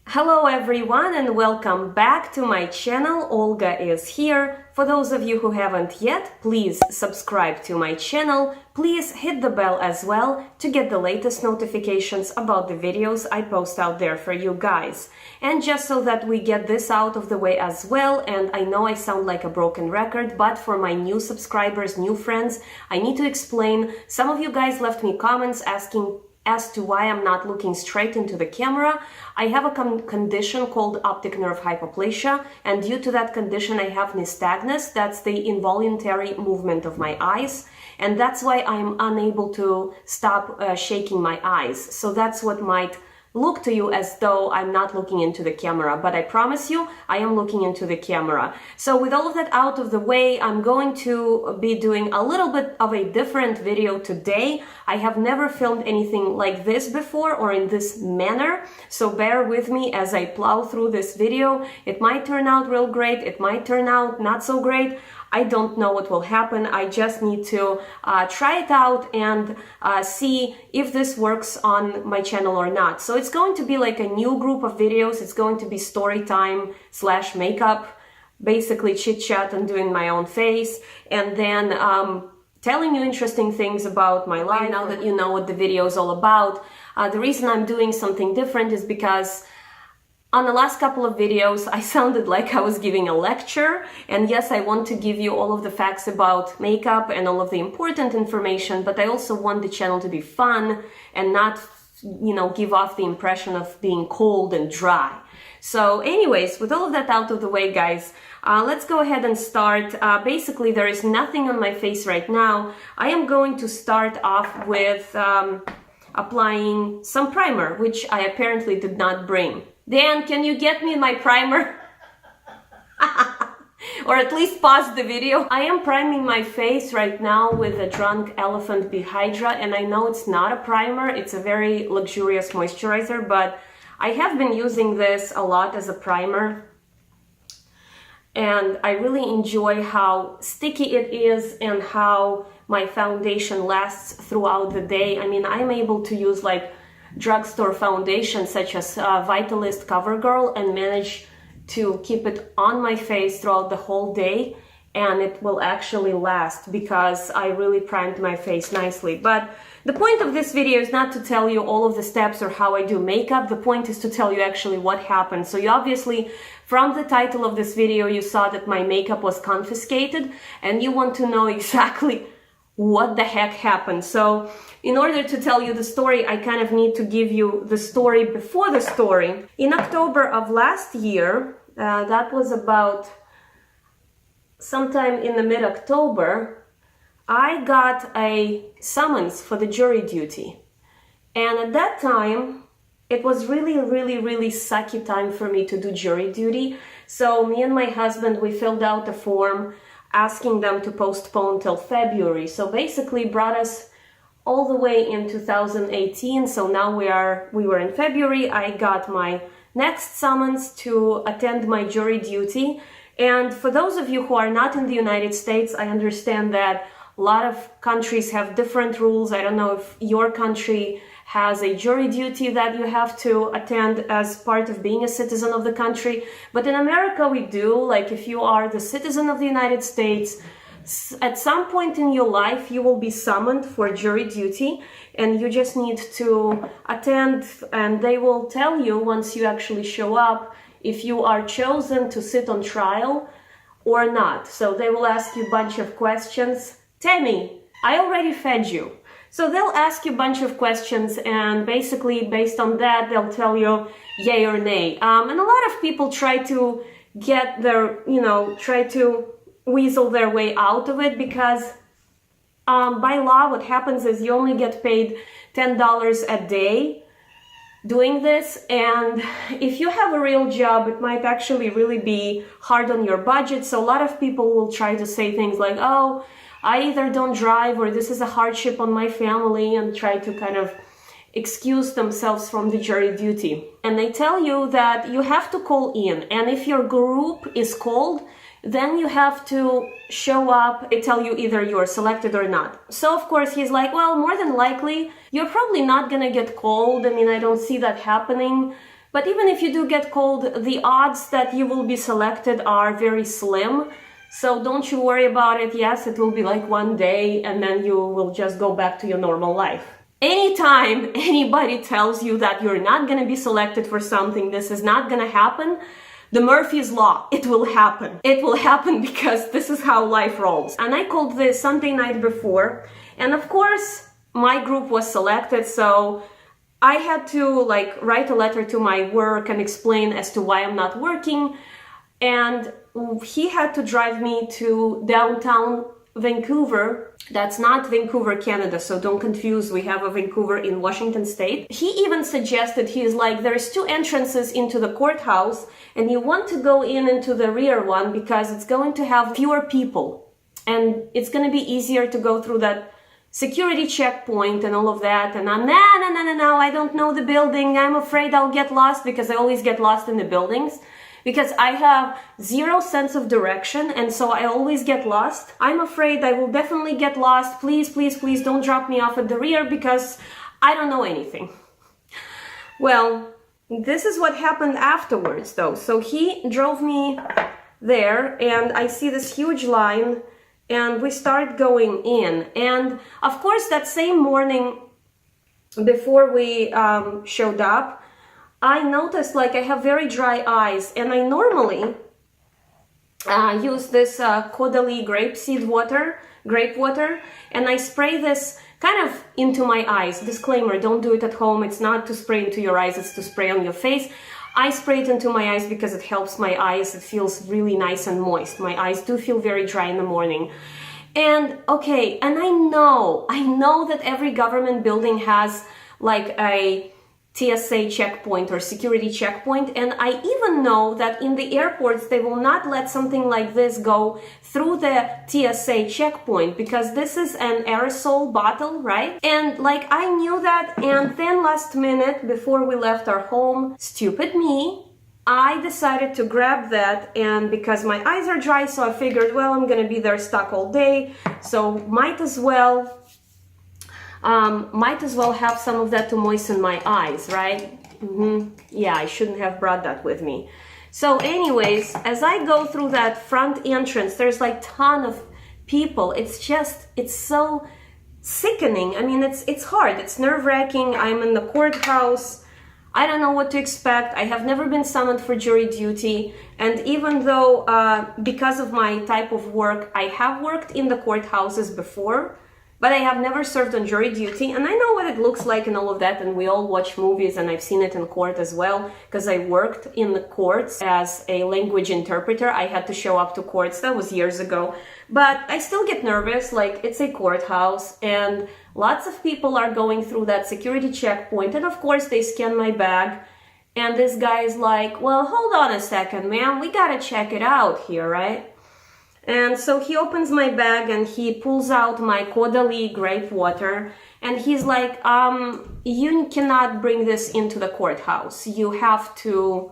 Hello everyone and welcome back to my channel. Olga is here. For those of you who haven't yet, please subscribe to my channel. Please hit the bell as well to get the latest notifications about the videos I post out there for you guys. And just so that we get this out of the way as well, and I know I sound like a broken record, but for my new subscribers, new friends, I need to explain. Some of you guys left me comments asking as to why I'm not looking straight into the camera. I have a condition called optic nerve hypoplasia, and due to that condition I have nystagmus. That's the involuntary movement of my eyes, and that's why I'm unable to stop shaking my eyes. So that's what might look to you as though I'm not looking into the camera, but I promise you I am looking into the camera. So with all of that out of the way, I'm going to be doing a little bit of a different video today. I have never filmed anything like this before or in this manner, so bear with me as I plow through this video. It might turn out real great, it might turn out not so great. I don't know what will happen. I just need to try it out and see if this works on my channel or not. So it's going to be like a new group of videos. It's going to be story time / makeup, basically chit chat and doing my own face, and then telling you interesting things about my life. Now that you know what the video is all about, the reason I'm doing something different is because on the last couple of videos, I sounded like I was giving a lecture, and yes, I want to give you all of the facts about makeup and all of the important information, but I also want the channel to be fun and not, give off the impression of being cold and dry. So anyways, with all of that out of the way, guys, let's go ahead and start. Basically, there is nothing on my face right now. I am going to start off with applying some primer, which I apparently did not bring. Dan, can you get me my primer? Or at least pause the video. I am priming my face right now with a Drunk Elephant Bihydra, and I know it's not a primer, it's a very luxurious moisturizer, but I have been using this a lot as a primer, and I really enjoy how sticky it is and how my foundation lasts throughout the day. I mean, I'm able to use like drugstore foundation such as Vitalist CoverGirl and manage to keep it on my face throughout the whole day, and it will actually last because I really primed my face nicely. But the point of this video is not to tell you all of the steps or how I do makeup. The point is to tell you actually what happened. So you obviously, from the title of this video, you saw that my makeup was confiscated, and you want to know exactly what the heck happened. So in order to tell you the story, I kind of need to give you the story before the story. In October of last year, that was about sometime in the mid-October, I got a summons for the jury duty. And at that time, it was really sucky time for me to do jury duty. So me and my husband, we filled out a form asking them to postpone till February. So basically brought us all the way in 2018. So now we were in February. I got my next summons to attend my jury duty. And for those of you who are not in the United States, I understand that a lot of countries have different rules. I don't know if your country has a jury duty that you have to attend as part of being a citizen of the country. But in America, we do. Like, if you are the citizen of the United States, at some point in your life, you will be summoned for jury duty, and you just need to attend, and they will tell you once you actually show up if you are chosen to sit on trial or not. So they will ask you a bunch of questions. Tammy, I already fed you. So they'll ask you a bunch of questions, and basically based on that, they'll tell you yay or nay. And a lot of people try to get their, try to weasel their way out of it, because by law, what happens is you only get paid $10 a day doing this. And if you have a real job, it might actually really be hard on your budget. So a lot of people will try to say things like, oh, I either don't drive or this is a hardship on my family, and try to kind of excuse themselves from the jury duty. And they tell you that you have to call in, and if your group is called, then you have to show up. They tell you either you are selected or not. So of course he's like, well, more than likely you're probably not gonna get called. I mean, I don't see that happening. But even if you do get called, the odds that you will be selected are very slim. So don't you worry about it. Yes, it will be like one day and then you will just go back to your normal life. Anytime anybody tells you that you're not going to be selected for something, this is not going to happen, the Murphy's Law, it will happen. It will happen because this is how life rolls. And I called this Sunday night before. And of course, my group was selected. So I had to like write a letter to my work and explain as to why I'm not working. And he had to drive me to downtown Vancouver. That's not Vancouver, Canada, so don't confuse. We have a Vancouver in Washington State. He even suggested, he's like, there's 2 entrances into the courthouse and you want to go into the rear one because it's going to have fewer people and it's going to be easier to go through that security checkpoint and all of that. And I'm, no, I don't know the building. I'm afraid I'll get lost because I always get lost in the buildings. Because I have 0 sense of direction and so I always get lost. I'm afraid I will definitely get lost. Please, please, please don't drop me off at the rear because I don't know anything. Well, this is what happened afterwards though. So he drove me there and I see this huge line and we start going in. And of course that same morning before we showed up, I noticed like I have very dry eyes and I normally use this Caudalie grape water, and I spray this kind of into my eyes. Disclaimer, don't do it at home. It's not to spray into your eyes, it's to spray on your face. I spray it into my eyes because it helps my eyes. It feels really nice and moist. My eyes do feel very dry in the morning. And okay, and I know that every government building has like a TSA checkpoint or security checkpoint, and I even know that in the airports they will not let something like this go through the TSA checkpoint because this is an aerosol bottle, right? And like I knew that, and then last minute before we left our home, stupid me, I decided to grab that, and because my eyes are dry, so I figured, well, I'm gonna be there stuck all day, so might as well have some of that to moisten my eyes, right? Yeah, I shouldn't have brought that with me. So anyways, as I go through that front entrance, there's like ton of people. It's so sickening. I mean, it's hard. It's nerve-wracking. I'm in the courthouse. I don't know what to expect. I have never been summoned for jury duty. And even though, because of my type of work, I have worked in the courthouses before, but I have never served on jury duty, and I know what it looks like and all of that, and we all watch movies, and I've seen it in court as well, because I worked in the courts as a language interpreter. I had to show up to courts, that was years ago, but I still get nervous, like it's a courthouse, and lots of people are going through that security checkpoint, and of course they scan my bag, and this guy is like, well, hold on a second, ma'am, we gotta check it out here, right? And so he opens my bag and he pulls out my Caudalie grape water and he's like, you cannot bring this into the courthouse. You have to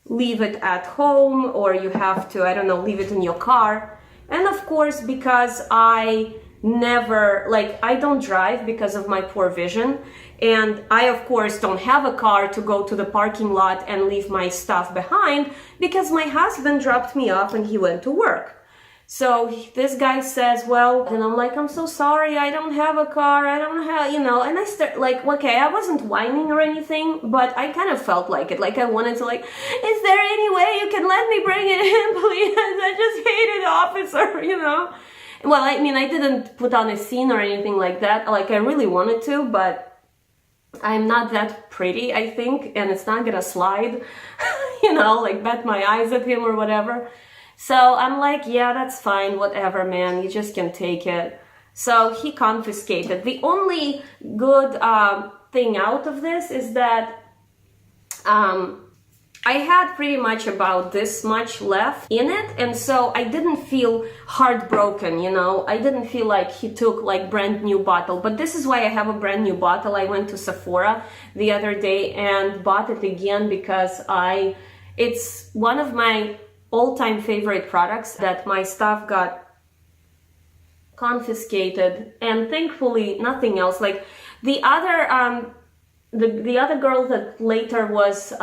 leave it at home, or you have to, I don't know, leave it in your car. And of course, because I don't drive because of my poor vision. And I, of course, don't have a car to go to the parking lot and leave my stuff behind because my husband dropped me off and he went to work. So this guy says, well, and I'm like, I'm so sorry, I don't have a car, I don't have, and I start like, okay, I wasn't whining or anything, but I kind of felt like it, like I wanted to like, is there any way you can let me bring it in, please? I just hate it, officer, Well, I mean, I didn't put on a scene or anything like that, like I really wanted to, but I'm not that pretty, I think, and it's not gonna slide, like bat my eyes at him or whatever. So I'm like, yeah, that's fine, whatever, man, you just can take it. So he confiscated. The only good thing out of this is that I had pretty much about this much left in it, and so I didn't feel heartbroken, I didn't feel like he took like brand new bottle, but this is why I have a brand new bottle. I went to Sephora the other day and bought it again because it's one of my all-time favorite products that my stuff got confiscated, and thankfully nothing else. Like the other the other girl that later was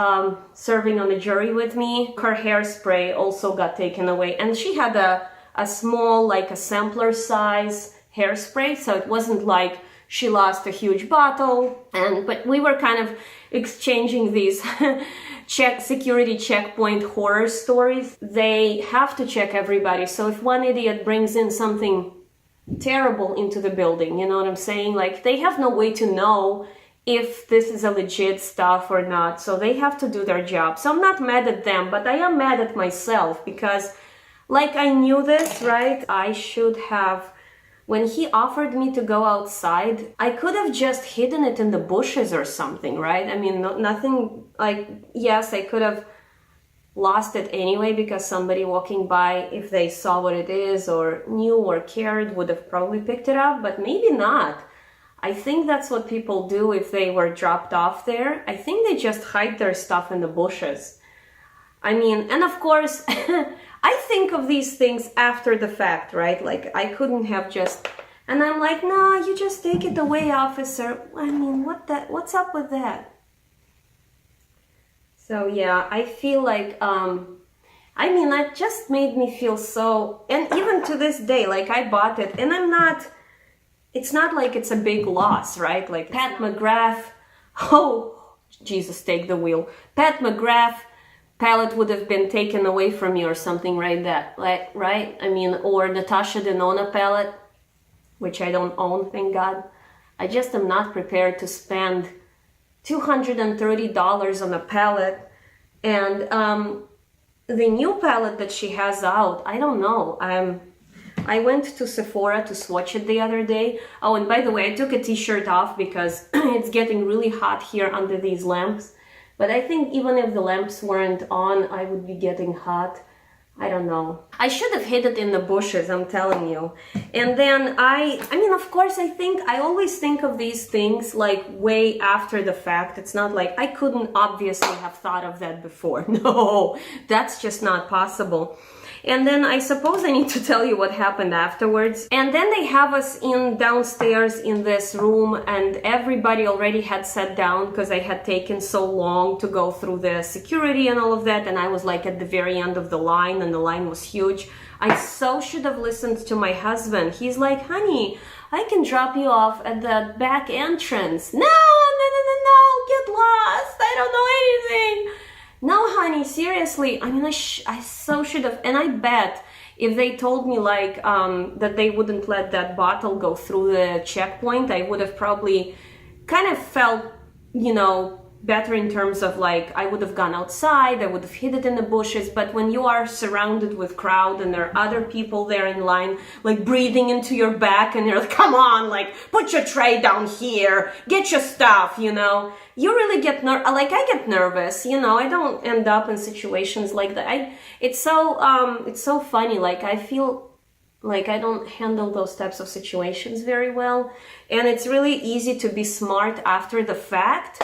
serving on the jury with me, her hairspray also got taken away, and she had a small, like a sampler size hairspray, so it wasn't like she lost a huge bottle. But we were kind of exchanging these security checkpoint horror stories. They have to check everybody, so if one idiot brings in something terrible into the building, you know what I'm saying? Like, they have no way to know if this is a legit stuff or not, so they have to do their job. So I'm not mad at them, but I am mad at myself because, like, I knew this, right? I should have, when he offered me to go outside, I could have just hidden it in the bushes or something, right? I mean, nothing, like, yes, I could have lost it anyway because somebody walking by, if they saw what it is or knew or cared, would have probably picked it up, but maybe not. I think that's what people do if they were dropped off there. I think they just hide their stuff in the bushes. I mean, and of course, I think of these things after the fact, right? Like, I couldn't have just, and I'm like, no, you just take it away, officer. I mean, what's up with that? So yeah, I feel like, I mean, that just made me feel so, and even to this day, like, I bought it, and it's not like it's a big loss, right? Like, Pat McGrath, oh, Jesus, take the wheel. Pat McGrath palette would have been taken away from me or something right right? I mean, or Natasha Denona palette, which I don't own, thank God. I just am not prepared to spend $230 on a palette. And the new palette that she has out, I don't know. I went to Sephora to swatch it the other day. Oh, and by the way, I took a t-shirt off because it's getting really hot here under these lamps. But I think even if the lamps weren't on, I would be getting hot. I don't know. I should have hid it in the bushes, I'm telling you. And then I mean, of course, I always think of these things like way after the fact. It's not like I couldn't obviously have thought of that before. No, that's just not possible. And then I suppose I need to tell you what happened afterwards. And then they have us in downstairs in this room, and everybody already had sat down because I had taken so long to go through the security and all of that. And I was like at the very end of the line, and the line was huge. I so should have listened to my husband. He's like, honey, I can drop you off at the back entrance. No, get lost. I don't know anything. No, honey, seriously. I mean, I so should have. And I bet if they told me like that they wouldn't let that bottle go through the checkpoint, I would have probably kind of felt, you know, better in terms of like, I would have gone outside, I would have hid it in the bushes. But when you are surrounded with crowd and there are other people there in line, like breathing into your back, and you're like, come on, like, put your tray down here, get your stuff, you know, you really get I get nervous, you know. I don't end up in situations like that. It's so funny. Like, I feel like I don't handle those types of situations very well, and it's really easy to be smart after the fact.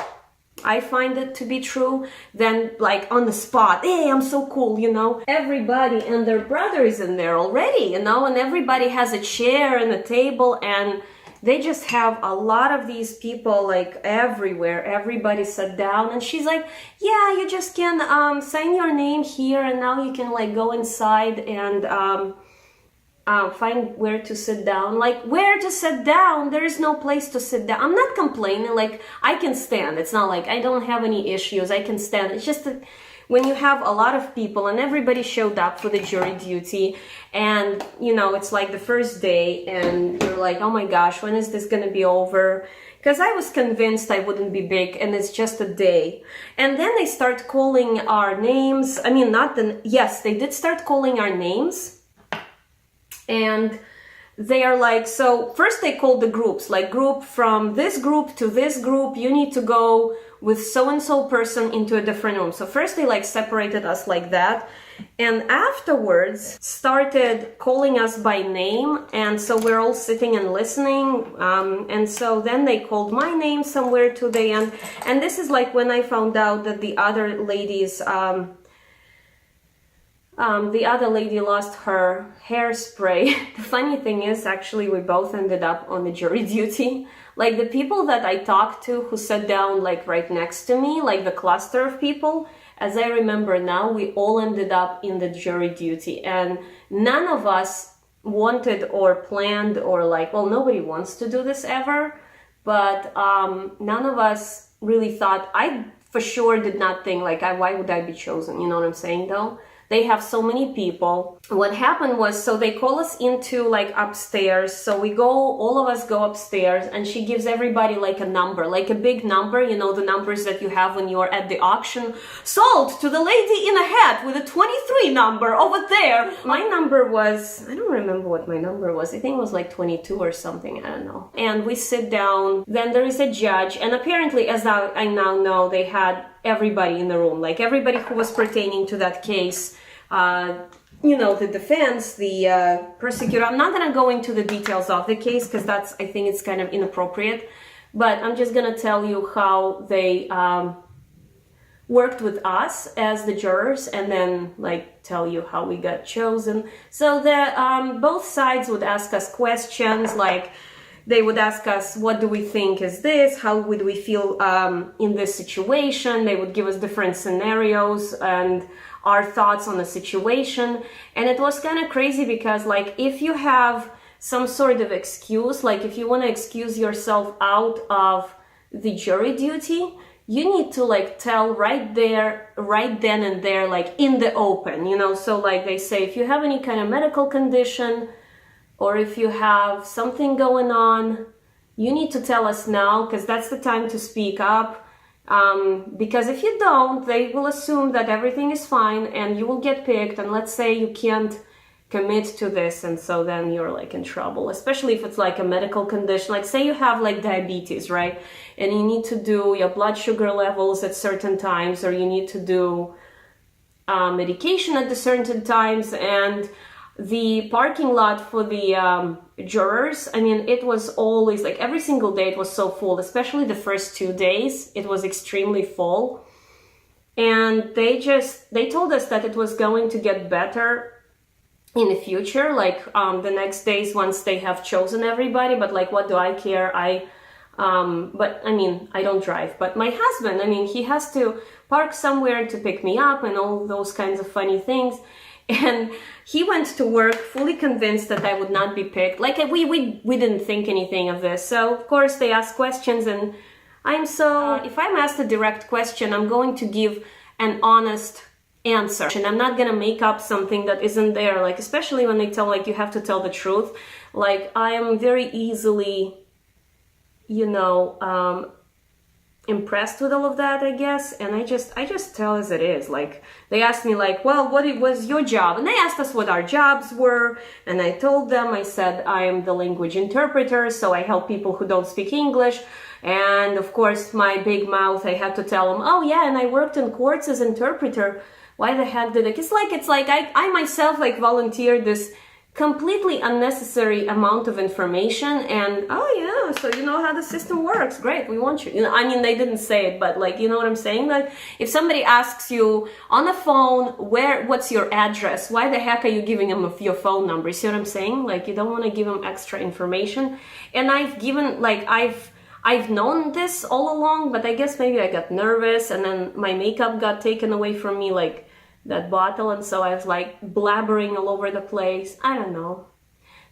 I find it to be true, than like on the spot, hey, I'm so cool, you know. Everybody and their brother is in there already, you know, and everybody has a chair and a table, and they just have a lot of these people like everywhere. Everybody sat down, and she's like, yeah, you just can sign your name here, and now you can like go inside and find where to sit down. Like, where to sit down? There is no place to sit down. I'm not complaining, like, I can stand. It's not like I don't have any issues. I can stand. It's just that when you have a lot of people and everybody showed up for the jury duty, and, you know, it's like the first day, and you're like, oh my gosh, when is this gonna be over? Because I was convinced I wouldn't be big, and it's just a day. And then they start calling our names. I mean, yes, they did start calling our names. And they are like, so first they called the groups, like, group from this group to this group, you need to go with so-and-so person into a different room. So first they like separated us like that, and afterwards started calling us by name. And so we're all sitting and listening, and so then they called my name somewhere to the end. And this is like when I found out that the other ladies The other lady lost her hairspray. The funny thing is, actually, we both ended up on the jury duty. Like, the people that I talked to who sat down, like, right next to me, like the cluster of people, as I remember now, we all ended up in the jury duty. And none of us wanted or planned or like, well, nobody wants to do this ever. But none of us really thought, I for sure did not think, like, why would I be chosen? You know what I'm saying, though? They have so many people. What happened was, so they call us into like upstairs. So we go, all of us go upstairs, and she gives everybody like a number, like a big number, you know, the numbers that you have when you're at the auction. Sold to the lady in a hat with a 23 number over there. My number was, I don't remember what my number was. I think it was like 22 or something. I don't know. And we sit down, then there is a judge. And apparently, as I now know, they had everybody in the room, like everybody who was pertaining to that case, you know, the defense, the prosecutor. I'm not going to go into the details of the case because that's, I think it's kind of inappropriate, but I'm just going to tell you how they worked with us as the jurors, and then like tell you how we got chosen. So the both sides would ask us questions, like they would ask us, what do we think is this? How would we feel in this situation? They would give us different scenarios and our thoughts on the situation. And it was kind of crazy because, like, if you have some sort of excuse, like if you want to excuse yourself out of the jury duty, you need to like tell right there, right then and there, like in the open, you know? So like they say, if you have any kind of medical condition, or if you have something going on, you need to tell us now, because that's the time to speak up. Because if you don't, they will assume that everything is fine and you will get picked. And let's say you can't commit to this, and so then you're like in trouble, especially if it's like a medical condition. Like say you have like diabetes, right? And you need to do your blood sugar levels at certain times, or you need to do medication at the certain times. And the parking lot for the jurors, I mean, it was always like every single day it was so full, especially the first 2 days, it was extremely full. And they told us that it was going to get better in the future, like the next days once they have chosen everybody. But like, what do I care? But I mean, I don't drive, but my husband, I mean, he has to park somewhere to pick me up and all those kinds of funny things. And he went to work fully convinced that I would not be picked. Like we didn't think anything of this. So of course they ask questions, and if I'm asked a direct question, I'm going to give an honest answer. And I'm not going to make up something that isn't there. Like, especially when they tell, like, you have to tell the truth. Like, I am very easily, you know, impressed with all of that, I guess. And I just tell as it is. Like, they asked me like, well, what was your job? And they asked us what our jobs were, and I told them, I said, I am the language interpreter, so I help people who don't speak English. And of course, my big mouth, I had to tell them, oh yeah, and I worked in courts as interpreter. Why the heck did it? It's like I myself like volunteered this completely unnecessary amount of information, and oh yeah, so you know how the system works, great, we want you. You know, I mean, they didn't say it, but like, you know what I'm saying? Like, if somebody asks you on the phone, what's your address, why the heck are you giving them your phone number? You see what I'm saying? Like, you don't want to give them extra information. And I've known this all along, but I guess maybe I got nervous, and then my makeup got taken away from me, like that bottle, and so I was like blabbering all over the place. I don't know.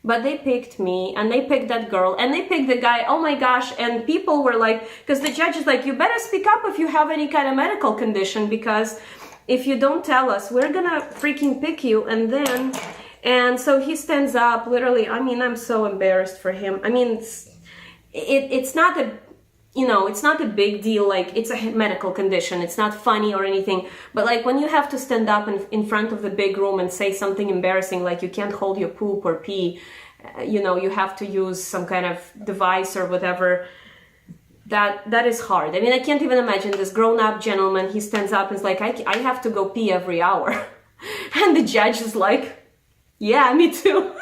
But they picked me, and they picked that girl, and they picked the guy. Oh my gosh. And people were like, because the judge is like, you better speak up if you have any kind of medical condition, because if you don't tell us, we're gonna freaking pick you. And so he stands up, literally. I mean, I'm so embarrassed for him. I mean, it's not a, you know, it's not a big deal, like it's a medical condition, it's not funny or anything, but like when you have to stand up in front of the big room and say something embarrassing, like you can't hold your poop or pee, you know, you have to use some kind of device or whatever, that is hard. I mean, I can't even imagine this grown-up gentleman, he stands up and is like, I have to go pee every hour. And the judge is like, yeah, me too.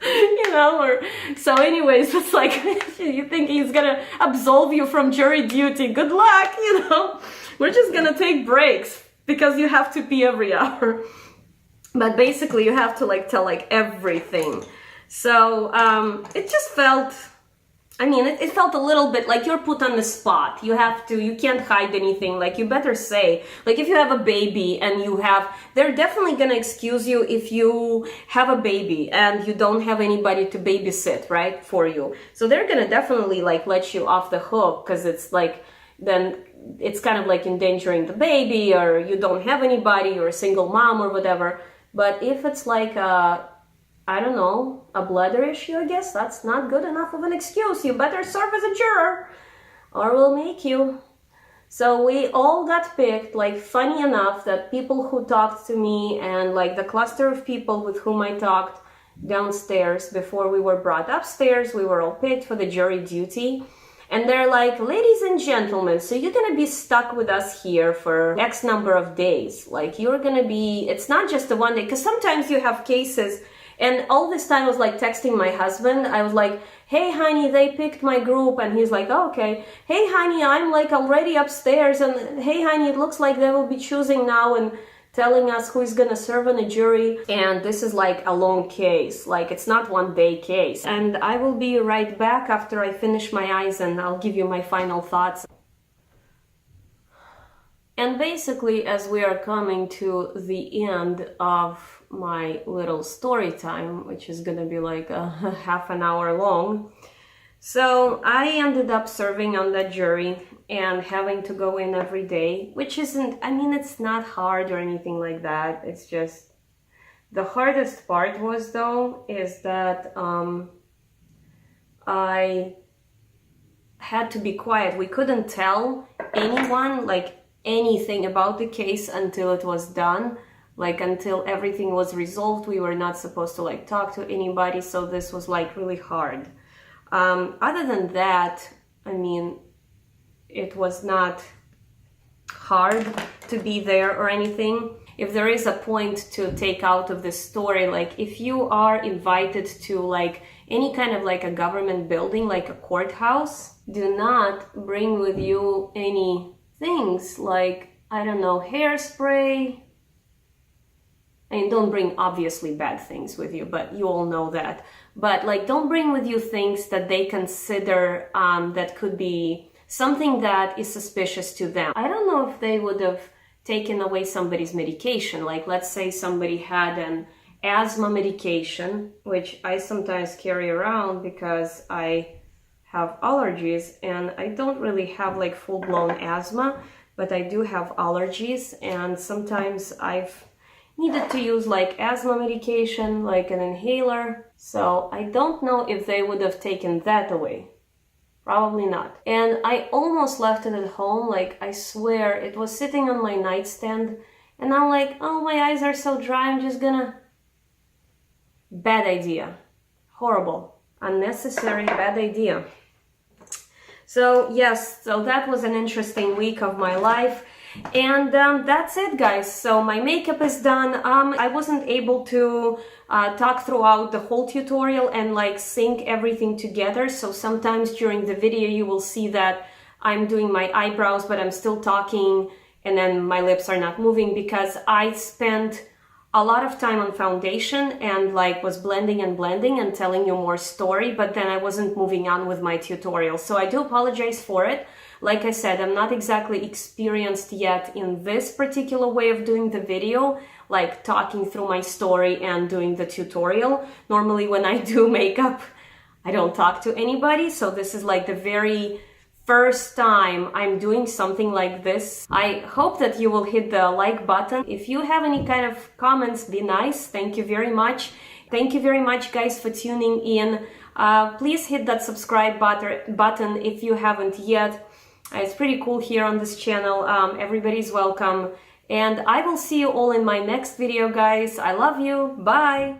You know, or so anyways, it's like, you think he's gonna absolve you from jury duty, good luck, you know, we're just gonna take breaks because you have to pee every hour. But basically you have to like tell like everything. So it just felt, I mean, it felt a little bit like you're put on the spot. You can't hide anything. Like, you better say, like, if you have a baby and they're definitely gonna excuse you if you have a baby and you don't have anybody to babysit, right, for you. So they're gonna definitely like let you off the hook, because it's like, then it's kind of like endangering the baby, or you don't have anybody, you're a single mom or whatever. But if it's like I don't know, a bladder issue, I guess that's not good enough of an excuse. You better serve as a juror or we'll make you. So we all got picked. Like, funny enough that people who talked to me and like the cluster of people with whom I talked downstairs before we were brought upstairs, we were all picked for the jury duty. And they're like, ladies and gentlemen, so you're gonna be stuck with us here for X number of days. Like, you're gonna be, it's not just the one day, because sometimes you have cases. And all this time I was like texting my husband. I was like, hey honey, they picked my group. And he's like, oh, okay. Hey honey, I'm like already upstairs. And hey honey, it looks like they will be choosing now and telling us who is gonna serve on a jury. And this is like a long case. Like, it's not one day case. And I will be right back after I finish my eyes and I'll give you my final thoughts. And basically, as we are coming to the end of my little story time, which is gonna be like a half an hour long, so I ended up serving on that jury and having to go in every day, which isn't, I mean, it's not hard or anything like that. It's just, the hardest part was, though, is that I had to be quiet. We couldn't tell anyone like anything about the case until it was done. Like, until everything was resolved, we were not supposed to like talk to anybody. So this was like really hard. Other than that, I mean, it was not hard to be there or anything. If there is a point to take out of this story, like, if you are invited to like any kind of like a government building, like a courthouse, do not bring with you any things like, I don't know, hairspray. And don't bring obviously bad things with you, but you all know that. But like, don't bring with you things that they consider that could be something that is suspicious to them. I don't know if they would have taken away somebody's medication. Like, let's say somebody had an asthma medication, which I sometimes carry around because I have allergies, and I don't really have like full-blown asthma, but I do have allergies, and sometimes I've needed to use like asthma medication, like an inhaler. So I don't know if they would have taken that away. Probably not. And I almost left it at home. Like, I swear, it was sitting on my nightstand and I'm like, oh, my eyes are so dry, I'm just gonna... Bad idea. Horrible. Unnecessary, bad idea. So yes, so that was an interesting week of my life. And that's it, guys. So my makeup is done. I wasn't able to talk throughout the whole tutorial and like sync everything together. So sometimes during the video you will see that I'm doing my eyebrows, but I'm still talking and then my lips are not moving, because I spent a lot of time on foundation and like was blending and telling you more story, but then I wasn't moving on with my tutorial. So I do apologize for it. Like I said, I'm not exactly experienced yet in this particular way of doing the video, like talking through my story and doing the tutorial. Normally when I do makeup, I don't talk to anybody. So this is like the very first time I'm doing something like this. I hope that you will hit the like button. If you have any kind of comments, be nice. Thank you very much. Thank you very much, guys, for tuning in. Please hit that subscribe button if you haven't yet. It's pretty cool here on this channel. Everybody's welcome. And I will see you all in my next video, guys. I love you. Bye.